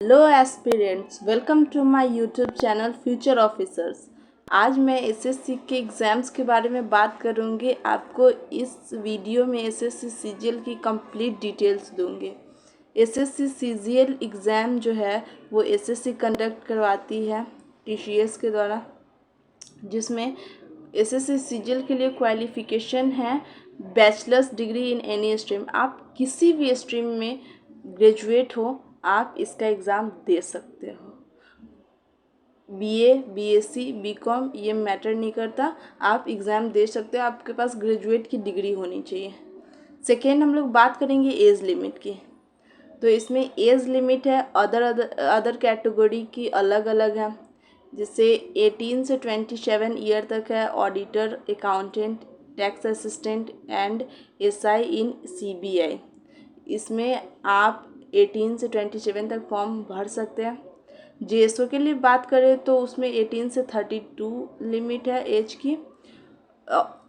Hello aspirants, welcome to my YouTube channel future officers. आज मैं SSC के exams के बारे में बात करूंगी। आपको इस वीडियो में एसएससी सीजीएल की कंप्लीट डिटेल्स दूंगी। एसएससी सीजीएल एग्ज़ाम जो है वो एसएससी कंडक्ट करवाती है टीसीएस के द्वारा, जिसमें एसएससी सीजीएल के लिए क्वालिफ़िकेशन है bachelors degree in any stream. आप किसी भी स्ट्रीम में ग्रेजुएट हो, आप इसका एग्ज़ाम दे सकते हो। बीए, बीएससी, बीकॉम ये मैटर नहीं करता, आप एग्ज़ाम दे सकते हो। आपके पास ग्रेजुएट की डिग्री होनी चाहिए। सेकेंड, हम लोग बात करेंगे एज लिमिट की। तो इसमें एज लिमिट है अदर कैटेगरी की अलग अलग है। जैसे 18 से 27 ईयर तक है auditor, accountant, tax assistant and SI in CBI. इसमें आप 18 से 27 तक फॉर्म भर सकते हैं। जेएसओ के लिए बात करें तो उसमें 18 से 32 लिमिट है एज की।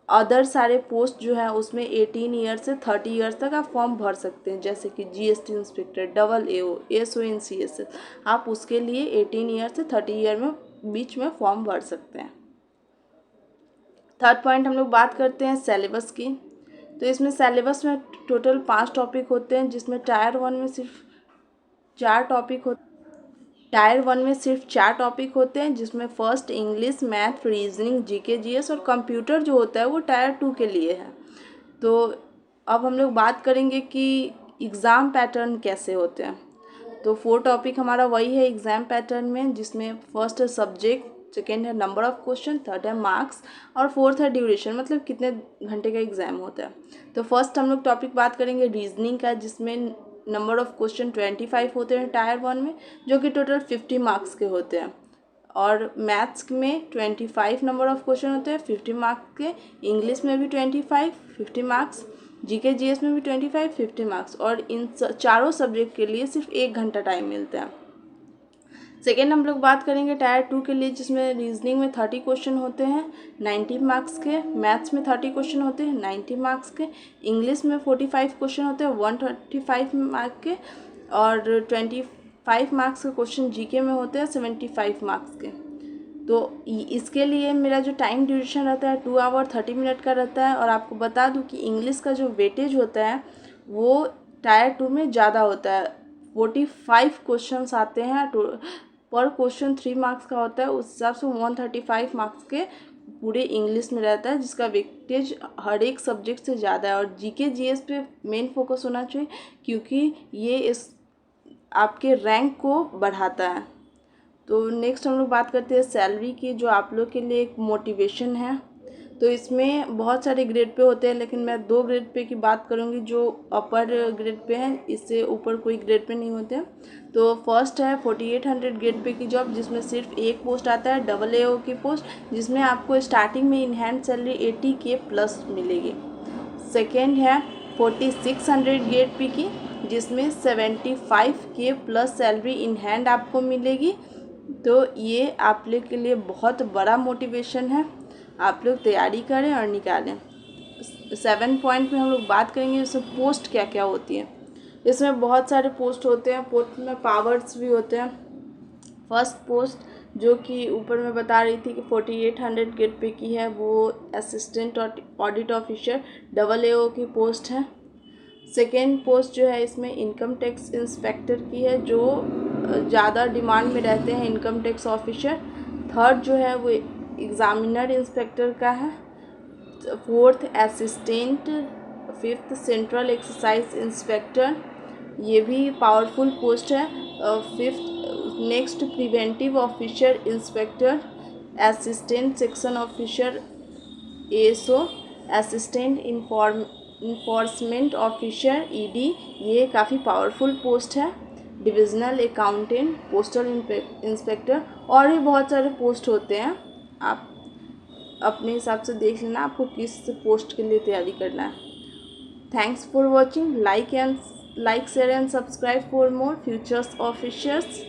अदर सारे पोस्ट जो है उसमें 18 ईयर से 30 ईयर्स तक आप फॉर्म भर सकते हैं, जैसे कि जीएसटी इंस्पेक्टर, डबल एओ, एसओ इन सीएसएस। आप उसके लिए 18 ईयर से 30 ईयर में बीच में फॉर्म भर सकते हैं। थर्ड पॉइंट, हम लोग बात करते हैं सिलेबस की। तो इसमें सिलेबस में टोटल 5 टॉपिक होते हैं, जिसमें टायर वन में सिर्फ 4 टॉपिक होते हैं, जिसमें first English, math, reasoning, GK, GS और कंप्यूटर जो होता है वो टायर 2 के लिए है। तो अब हम लोग बात करेंगे कि एग्ज़ाम पैटर्न कैसे होते हैं। तो 4 टॉपिक हमारा वही है एग्ज़ाम पैटर्न में, जिसमें फर्स्ट है सब्जेक्ट, सेकेंड है नंबर ऑफ़ क्वेश्चन, थर्ड है मार्क्स और फोर्थ है ड्यूरेशन, मतलब कितने घंटे का एग्ज़ाम होता है। तो फर्स्ट हम लोग टॉपिक बात करेंगे रीजनिंग का, जिसमें नंबर ऑफ़ क्वेश्चन 25 होते हैं टायर 1 में, जो कि टोटल 50 मार्क्स के होते हैं। और मैथ्स में 25 नंबर ऑफ़ क्वेश्चन होते हैं 50 मार्क्स के, इंग्लिश में भी 25 50 मार्क्स, जीके जीएस में भी 25 50 मार्क्स, और इन चारों सब्जेक्ट के लिए सिर्फ 1 घंटा टाइम मिलता है। सेकेंड हम लोग बात करेंगे टायर 2 के लिए, जिसमें रीजनिंग में 30 क्वेश्चन होते हैं 90 मार्क्स के, मैथ्स में 30 क्वेश्चन होते हैं 90 मार्क्स के, इंग्लिश में 45 क्वेश्चन होते हैं 135 मार्क्स के, और 25 मार्क्स के क्वेश्चन जीके में होते हैं 75 मार्क्स के। तो इसके लिए मेरा जो टाइम ड्यूरेशन रहता है 2 आवर 30 मिनट का रहता है। और आपको बता दूं कि इंग्लिश का जो वेटेज होता है वो टायर 2 में ज़्यादा होता है। 45 क्वेश्चंस आते हैं, पर क्वेश्चन 3 मार्क्स का होता है, उस हिसाब से 135 मार्क्स के पूरे इंग्लिश में रहता है, जिसका वेटेज हर एक सब्जेक्ट से ज़्यादा है। और जीके जीएस पे मेन फोकस होना चाहिए, क्योंकि ये इस आपके रैंक को बढ़ाता है। तो नेक्स्ट हम लोग बात करते हैं सैलरी की, जो आप लोग के लिए एक मोटिवेशन है। तो इसमें बहुत सारे ग्रेड पे होते हैं, लेकिन मैं 2 ग्रेड पे की बात करूँगी जो अपर ग्रेड पे हैं, इससे ऊपर कोई ग्रेड पे नहीं होते हैं। तो फर्स्ट है 4800 ग्रेड पे की जॉब, जिसमें सिर्फ एक पोस्ट आता है डबल एओ की पोस्ट, जिसमें आपको स्टार्टिंग में in hand salary 80K plus मिलेगी। सेकेंड है 4600 ग्रेड पे की, जिसमें 75K plus salary in hand आपको मिलेगी। तो ये आप लोग के लिए बहुत बड़ा मोटिवेशन है, आप लोग तैयारी करें और निकालें। 7 पॉइंट में हम लोग बात करेंगे इसमें पोस्ट क्या क्या होती है। इसमें बहुत सारे पोस्ट होते हैं, पोस्ट में पावर्स भी होते हैं। फर्स्ट पोस्ट जो कि ऊपर मैं बता रही थी कि 4800 ग्रेड पे की है, वो असिस्टेंट ऑडिट ऑफिसर डबल एओ की पोस्ट है। सेकेंड पोस्ट जो है इसमें इनकम टैक्स इंस्पेक्टर की है, जो ज़्यादा डिमांड में रहते हैं इनकम टैक्स ऑफिसर। थर्ड जो है वो एग्ज़ामिनर इंस्पेक्टर का है। Fourth assistant, fifth central exercise inspector, ये भी पावरफुल पोस्ट है। Fifth next preventive officer inspector, assistant section officer SO, assistant enforcement officer ED, ये काफ़ी पावरफुल पोस्ट है। डिविजनल अकाउंटेंट, पोस्टल इंस्पेक्टर, और भी बहुत सारे पोस्ट होते हैं। आप अपने हिसाब से देख लेना आपको किस पोस्ट के लिए तैयारी करना है। Thanks for watching, like share and subscribe for more futures officers.